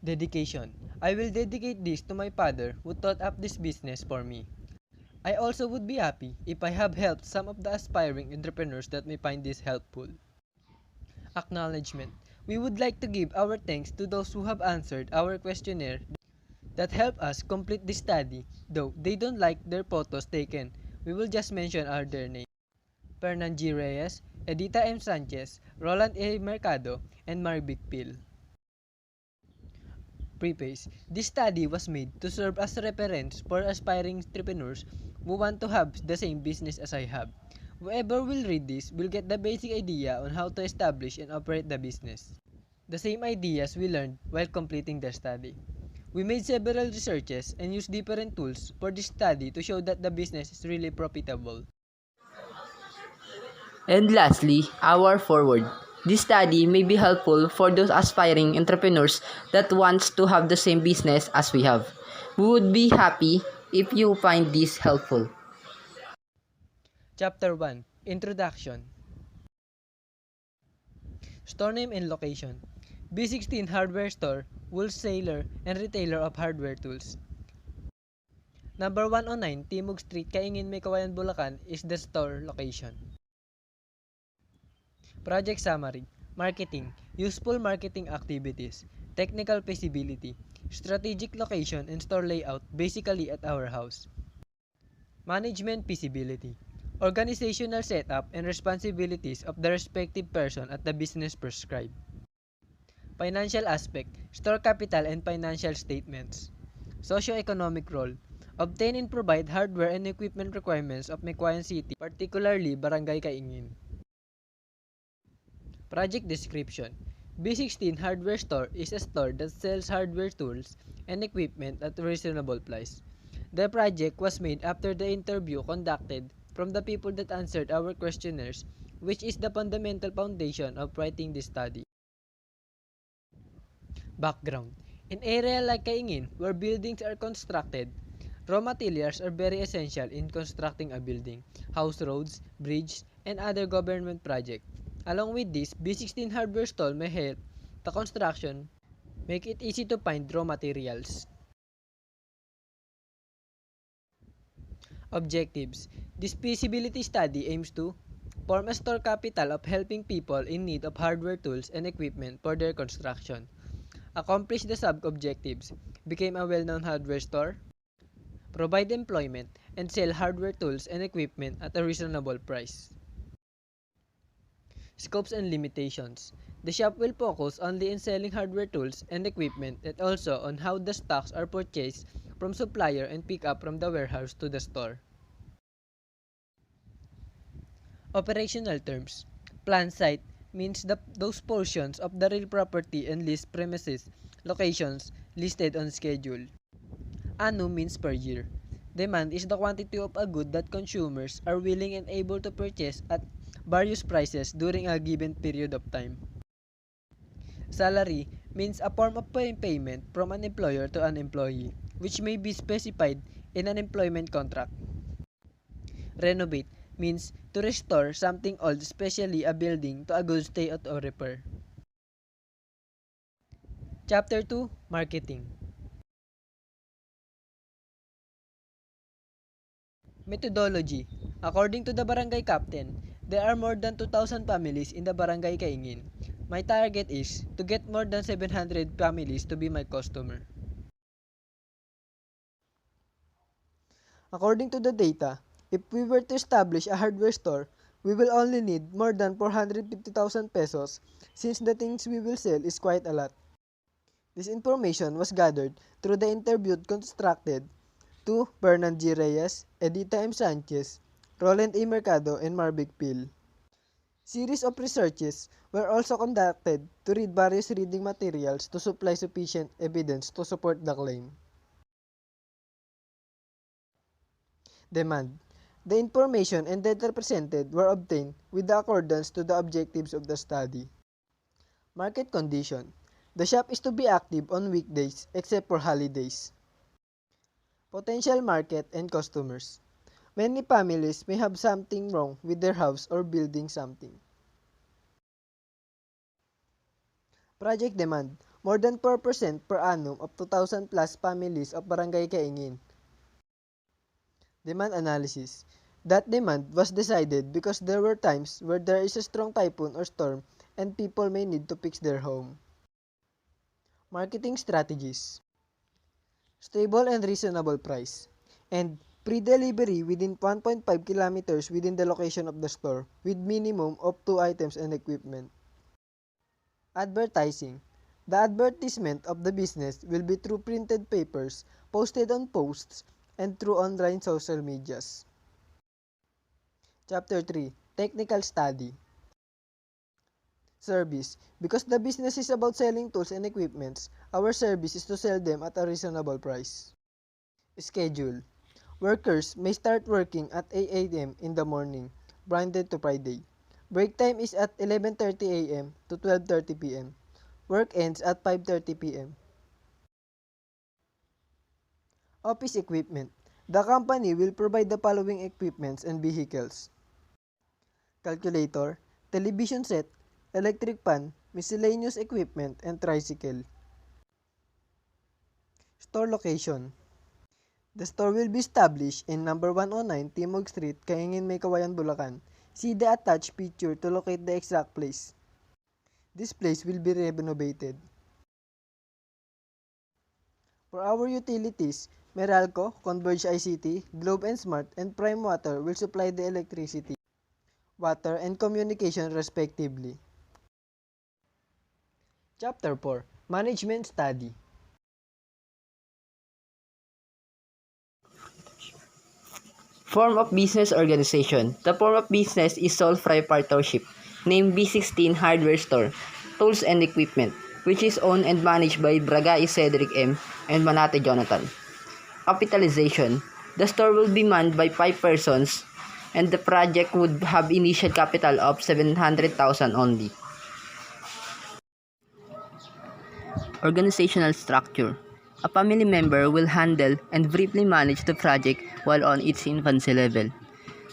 Dedication. I will dedicate this to my father who thought up this business for me. I also would be happy if I have helped some of the aspiring entrepreneurs that may find this helpful. Acknowledgement. We would like to give our thanks to those who have answered our questionnaire that help us complete this study, though they don't like their photos taken. We will just mention their names. Fernan G. Reyes, Edita M. Sanchez, Roland A. Mercado, and Marvic Pil. Preface. This study was made to serve as a reference for aspiring entrepreneurs who want to have the same business as I have. Whoever will read this will get the basic idea on how to establish and operate the business. The same ideas we learned while completing the study. We made several researches and used different tools for this study to show that the business is really profitable. And lastly, our forward. This study may be helpful for those aspiring entrepreneurs that wants to have the same business as we have. We would be happy if you find this helpful. Chapter 1. Introduction. Store name and location. B16 Hardware Store, wholesaler and retailer of hardware tools. Number 109 Timog Street, Kaingin, Mekawayan, Bulacan is the store location. Project Summary. Marketing. Useful marketing activities. Technical feasibility. Strategic location and store layout basically at our house. Management feasibility. Organizational setup and responsibilities of the respective person at the business prescribed. Financial aspect. Store capital and financial statements. Socio-economic role. Obtain and provide hardware and equipment requirements of Mekawayan City, particularly Barangay Kaingin. Project description. B16 Hardware Store is a store that sells hardware tools and equipment at a reasonable price. The project was made after the interview conducted from the people that answered our questionnaires, which is the fundamental foundation of writing this study. Background. In area like Kaingin, where buildings are constructed, raw materials are very essential in constructing a building, house roads, bridges, and other government projects. Along with this, B16 hardware store may help the construction make it easy to find raw materials. Objectives. This feasibility study aims to form a store capital of helping people in need of hardware tools and equipment for their construction. Accomplish the sub-objectives. Become a well-known hardware store. Provide employment and sell hardware tools and equipment at a reasonable price. Scopes and limitations. The shop will focus only in selling hardware tools and equipment and also on how the stocks are purchased from supplier and pick up from the warehouse to the store. Operational terms. Plan site means those portions of the real property and leased premises, locations listed on schedule. Anno means per year. Demand is the quantity of a good that consumers are willing and able to purchase at various prices during a given period of time. Salary means a form of payment from an employer to an employee, which may be specified in an employment contract. Renovate means to restore something old, especially a building, to a good state or repair. Chapter 2. Marketing. Methodology. According to the barangay captain, there are more than 2,000 families in the barangay Kaingin. My target is to get more than 700 families to be my customer. According to the data, if we were to establish a hardware store, we will only need more than 450,000 pesos since the things we will sell is quite a lot. This information was gathered through the interview constructed to Fernan G. Reyes, Edita M. Sanchez, Roland A. Mercado, and Marvic Pil. Series of researches were also conducted to read various reading materials to supply sufficient evidence to support the claim. Demand. The information and data presented were obtained with the accordance to the objectives of the study. Market condition. The shop is to be active on weekdays except for holidays. Potential market and customers. Many families may have something wrong with their house or building something. Project demand. more than 4% per annum of 2,000 plus families of Barangay Kaingin. Demand analysis. That demand was decided because there were times where there is a strong typhoon or storm and people may need to fix their home. Marketing strategies. Stable and reasonable price. And pre-delivery within 1.5 kilometers within the location of the store with minimum of 2 items and equipment. Advertising. The advertisement of the business will be through printed papers, posted on posts, and through online social medias. Chapter 3. Technical Study. Service. Because the business is about selling tools and equipments, our service is to sell them at a reasonable price. Schedule. Workers may start working at 8 a.m. in the morning, Monday to Friday. Break time is at 11:30 a.m. to 12:30 p.m. Work ends at 5:30 p.m. Office equipment. The company will provide the following equipments and vehicles: calculator, television set, electric fan, miscellaneous equipment, and tricycle. Store location. The store will be established in number 109 Timog Street, Kaingin, May Kawayan, Bulacan. See the attached picture to locate the exact place. This place will be renovated. For our utilities, Meralco, Converge ICT, Globe and Smart, and Prime Water will supply the electricity, water, and communication respectively. Chapter 4. Management Study. Form of business organization. The form of business is sole proprietorship, named B16 Hardware Store, Tools and Equipment, which is owned and managed by Bragais, Cedrick M. and Malate Jonathan. Capitalization. The store will be manned by 5 persons and the project would have initial capital of 700,000 only. Organizational structure. A family member will handle and briefly manage the project while on its infancy level.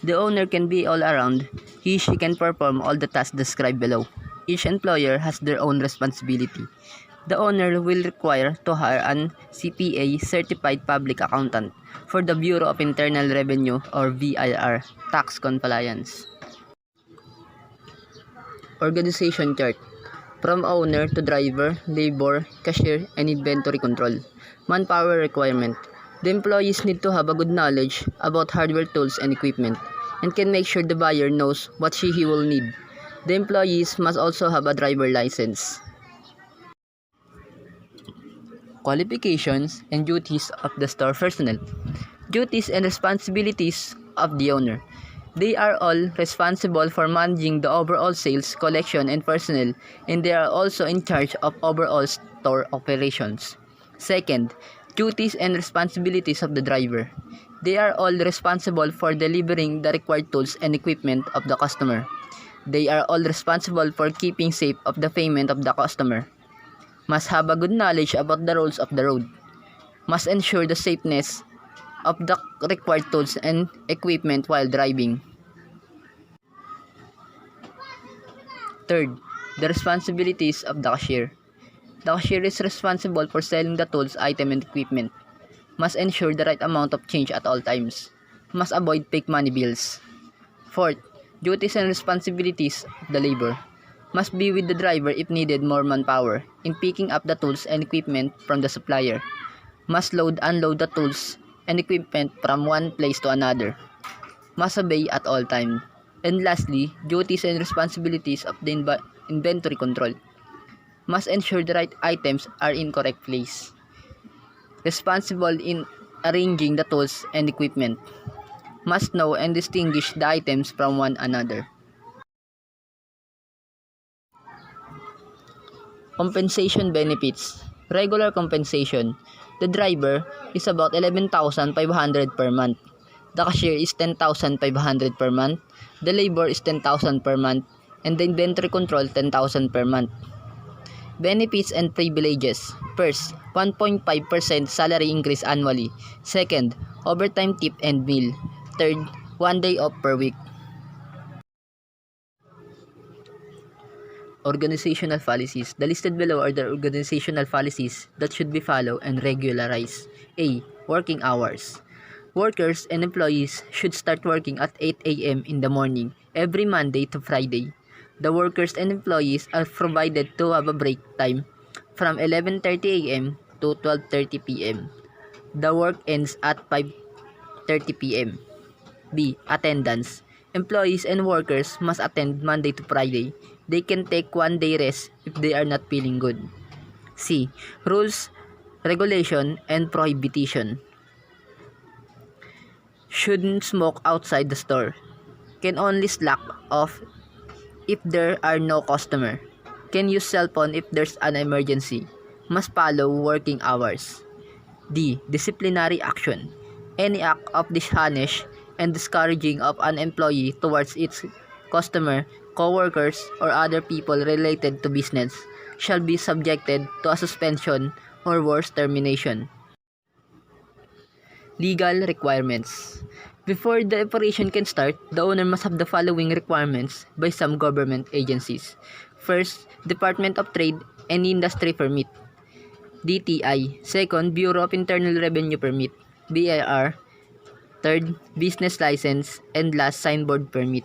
The owner can be all around. She can perform all the tasks described below. Each employer has their own responsibility. The owner will require to hire an CPA certified public accountant for the Bureau of Internal Revenue or BIR tax compliance. Organization chart. From owner to driver, labor, cashier, and inventory control. Manpower requirement. The employees need to have a good knowledge about hardware tools and equipment and can make sure the buyer knows what he will need. The employees must also have a driver license. Qualifications and duties of the store personnel. Duties and responsibilities of the owner. They are all responsible for managing the overall sales, collection, and personnel, and they are also in charge of overall store operations. Second, duties and responsibilities of the driver. They are all responsible for delivering the required tools and equipment of the customer. They are all responsible for keeping safe of the payment of the customer. Must have a good knowledge about the rules of the road. Must ensure the safeness of the required tools and equipment while driving. Third, the responsibilities of the cashier. The cashier is responsible for selling the tools, item, and equipment. Must ensure the right amount of change at all times. Must avoid fake money bills. Fourth, duties and responsibilities of the labor. Must be with the driver if needed more manpower in picking up the tools and equipment from the supplier. Must unload the tools and equipment from one place to another. Must obey at all times. And lastly, duties and responsibilities of the inventory control. Must ensure the right items are in correct place. Responsible in arranging the tools and equipment. Must know and distinguish the items from one another. Compensation benefits. Regular compensation. The driver is about 11,500 per month. The cashier is 10,500 per month. The labor is 10,000 per month. And the inventory control 10,000 per month. Benefits and privileges. First, 1.5% salary increase annually. Second, overtime tip and meal. Third, 1 day off per week. Organizational policies. The listed below are the organizational policies that should be followed and regularized. A. Working hours. Workers and employees should start working at 8 a.m. in the morning every Monday to Friday. The workers and employees are provided to have a break time from 11:30 a.m. to 12:30 p.m. The work ends at 5:30 p.m. B. Attendance. Employees and workers must attend Monday to Friday. They can take one day rest if they are not feeling good. C. Rules, regulation, and prohibition. Shouldn't smoke outside the store. Can only slack off if there are no customer. Can use cell phone if there's an emergency. Must follow working hours. D. Disciplinary action. Any act of dishonest and discouraging of an employee towards its customer, co-workers, or other people related to business shall be subjected to a suspension or worse termination. Legal requirements. Before the operation can start, the owner must have the following requirements by some government agencies. First, Department of Trade and Industry Permit, DTI. Second, Bureau of Internal Revenue Permit, BIR. Third, Business License. And last, Signboard Permit.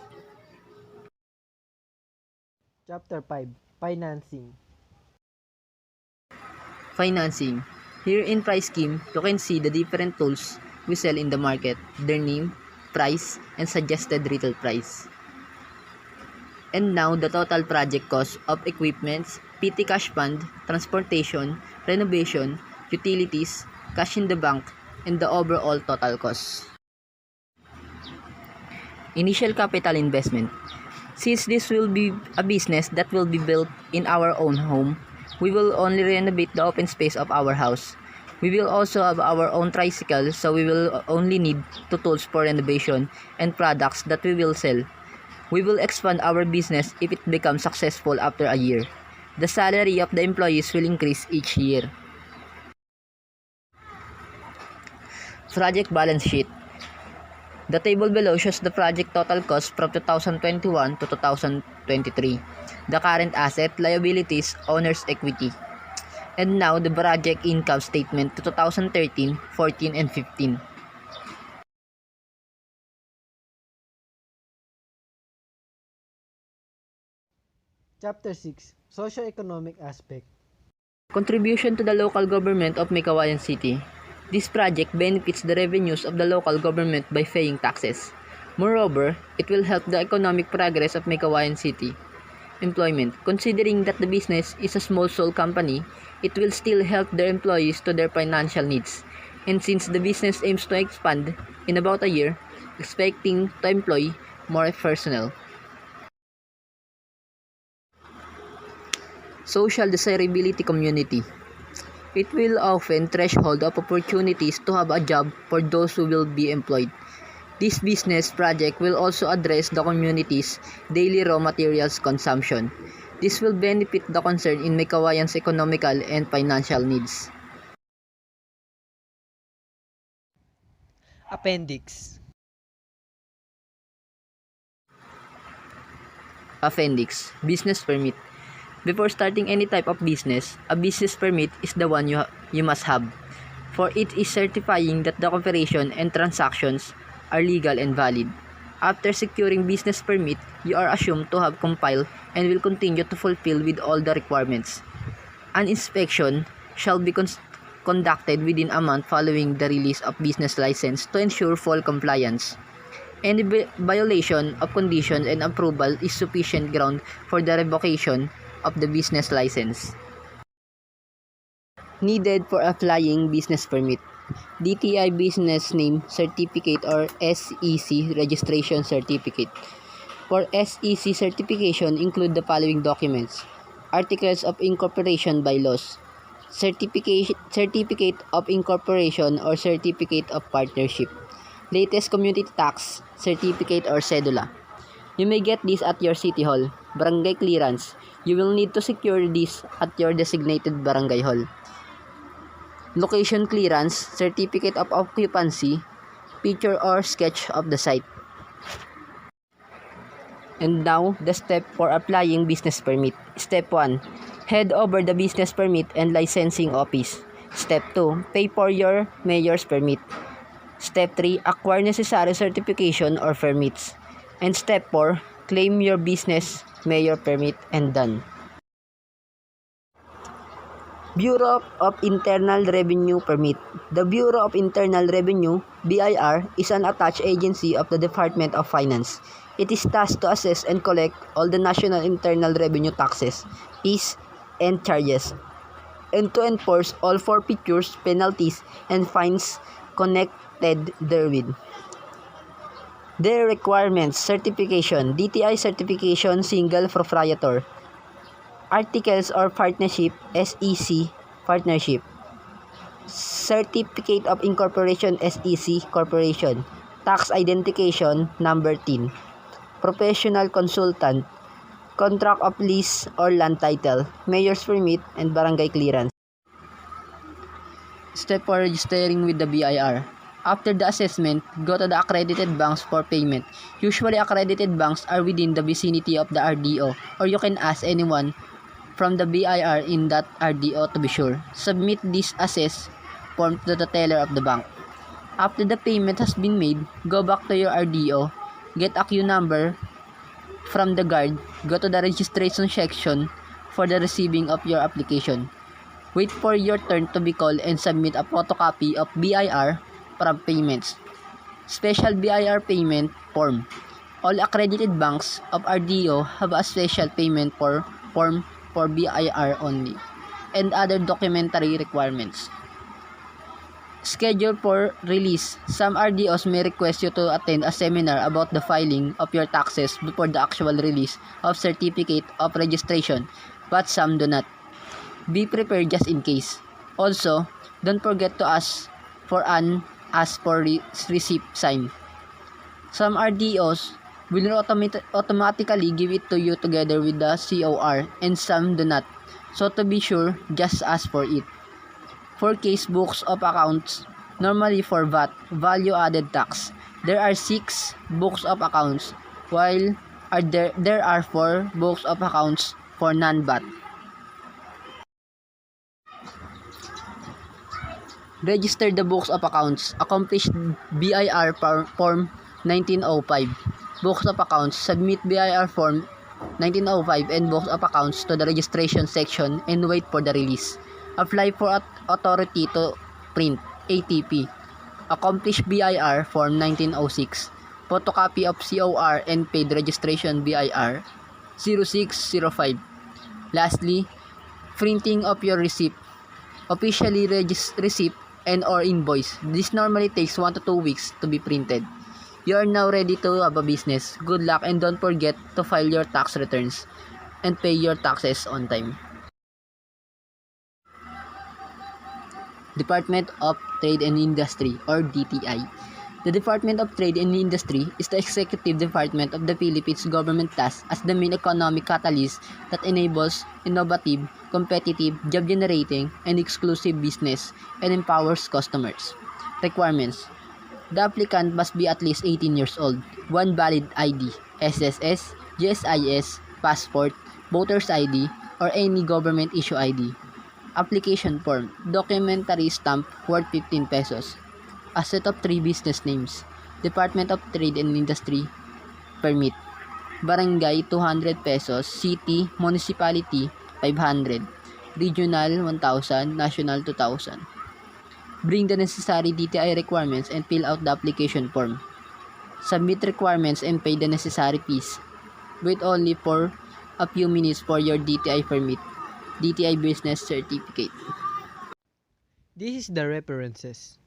Chapter 5. Financing. Financing. Here in price scheme, you can see the different tools we sell in the market, their name, price, and suggested retail price. And now the total project cost of equipments, PT cash fund, transportation, renovation, utilities, cash in the bank, and the overall total cost. Initial capital investment. Since this will be a business that will be built in our own home, we will only renovate the open space of our house. We will also have our own tricycle, so we will only need two tools for renovation and products that we will sell. We will expand our business if it becomes successful after a year. The salary of the employees will increase each year. Project balance sheet. The table below shows the project total cost from 2021 to 2023, the current asset, liabilities, owner's equity. And now the project income statement to 2013, 14, and 15. Chapter 6. Socio-economic aspect. Contribution to the local government of Meycauayan City. This project benefits the revenues of the local government by paying taxes. Moreover, it will help the economic progress of Meycauayan City. Employment. Considering that the business is a small sole company, it will still help their employees to their financial needs. And since the business aims to expand in about a year, expecting to employ more personnel. Social desirability community. It will often threshold of opportunities to have a job for those who will be employed. This business project will also address the community's daily raw materials consumption. This will benefit the concern in Meycauayan's economical and financial needs. Appendix. Appendix. Business permit. Before starting any type of business, a business permit is the one you must have, for it is certifying that the operation and transactions are legal and valid. After securing business permit, you are assumed to have compiled and will continue to fulfill with all the requirements. An inspection shall be conducted within a month following the release of business license to ensure full compliance. Any violation of conditions and approval is sufficient ground for the revocation of the business license. Needed for applying business permit. DTI Business Name Certificate or SEC Registration Certificate. For SEC certification, include the following documents: Articles of Incorporation bylaws, Certificate of Incorporation or Certificate of Partnership, latest Community Tax Certificate or Cedula. You may get this at your City Hall. Barangay clearance. You will need to secure this at your designated barangay hall. Location clearance, certificate of occupancy, picture or sketch of the site. And now, the step for applying business permit. Step 1. Head over the business permit and licensing office. Step 2. Pay for your mayor's permit. Step 3. Acquire necessary certification or permits. And step 4. Claim your business mayor permit and done. Bureau of Internal Revenue Permit. The Bureau of Internal Revenue, BIR, is an attached agency of the Department of Finance. It is tasked to assess and collect all the national internal revenue taxes, fees, and charges, and to enforce all forfeitures, penalties, and fines connected therewith. Their requirements: certification, DTI certification, single proprietor, articles or partnership, SEC partnership, certificate of incorporation, SEC corporation, tax identification number TIN, professional consultant, contract of lease or land title, mayor's permit, and barangay clearance. Step for registering with the BIR. After the assessment, go to the accredited banks for payment. Usually, accredited banks are within the vicinity of the RDO, or you can ask anyone from the BIR in that RDO to be sure. Submit this assess form to the teller of the bank. After the payment has been made, go back to your RDO, get a queue number from the guard, go to the registration section for the receiving of your application. Wait for your turn to be called and submit a photocopy of BIR from payments. Special BIR payment form. All accredited banks of RDO have a special payment form for BIR only, and other documentary requirements. Schedule for release. Some RDOs may request you to attend a seminar about the filing of your taxes before the actual release of certificate of registration, but some do not. Be prepared just in case. Also, don't forget to ask for receipt sign. Some RDOs will automatically give it to you together with the COR, and some do not. So to be sure, just ask for it. For case books of accounts, normally for VAT, value added tax, there are 6 books of accounts, while there are 4 books of accounts for non-VAT. Register the books of accounts. Accomplished BIR Form 1905. Books of accounts. Submit BIR Form 1905 and books of accounts to the registration section and wait for the release. Apply for authority to print, ATP. Accomplish BIR Form 1906. Photocopy of COR and paid registration BIR 0605. Lastly, printing of your receipt. Officially receipt and or invoice. This normally takes 1 to 2 weeks to be printed. You are now ready to have a business. Good luck, and don't forget to file your tax returns and pay your taxes on time. Department of Trade and Industry, or DTI. The Department of Trade and Industry is the executive department of the Philippines government tasked as the main economic catalyst that enables innovative, competitive, job-generating, and exclusive business and empowers customers. Requirements: the applicant must be at least 18 years old, 1 valid ID, SSS, GSIS, passport, voter's ID, or any government issue ID. Application form: documentary stamp worth 15 pesos. A set of 3 business names. Department of Trade and Industry permit. Barangay 200 pesos, city, municipality 500, regional 1,000, national 2,000. Bring the necessary DTI requirements and fill out the application form. Submit requirements and pay the necessary fees. Wait only for a few minutes for your DTI permit, DTI business certificate. This is the references.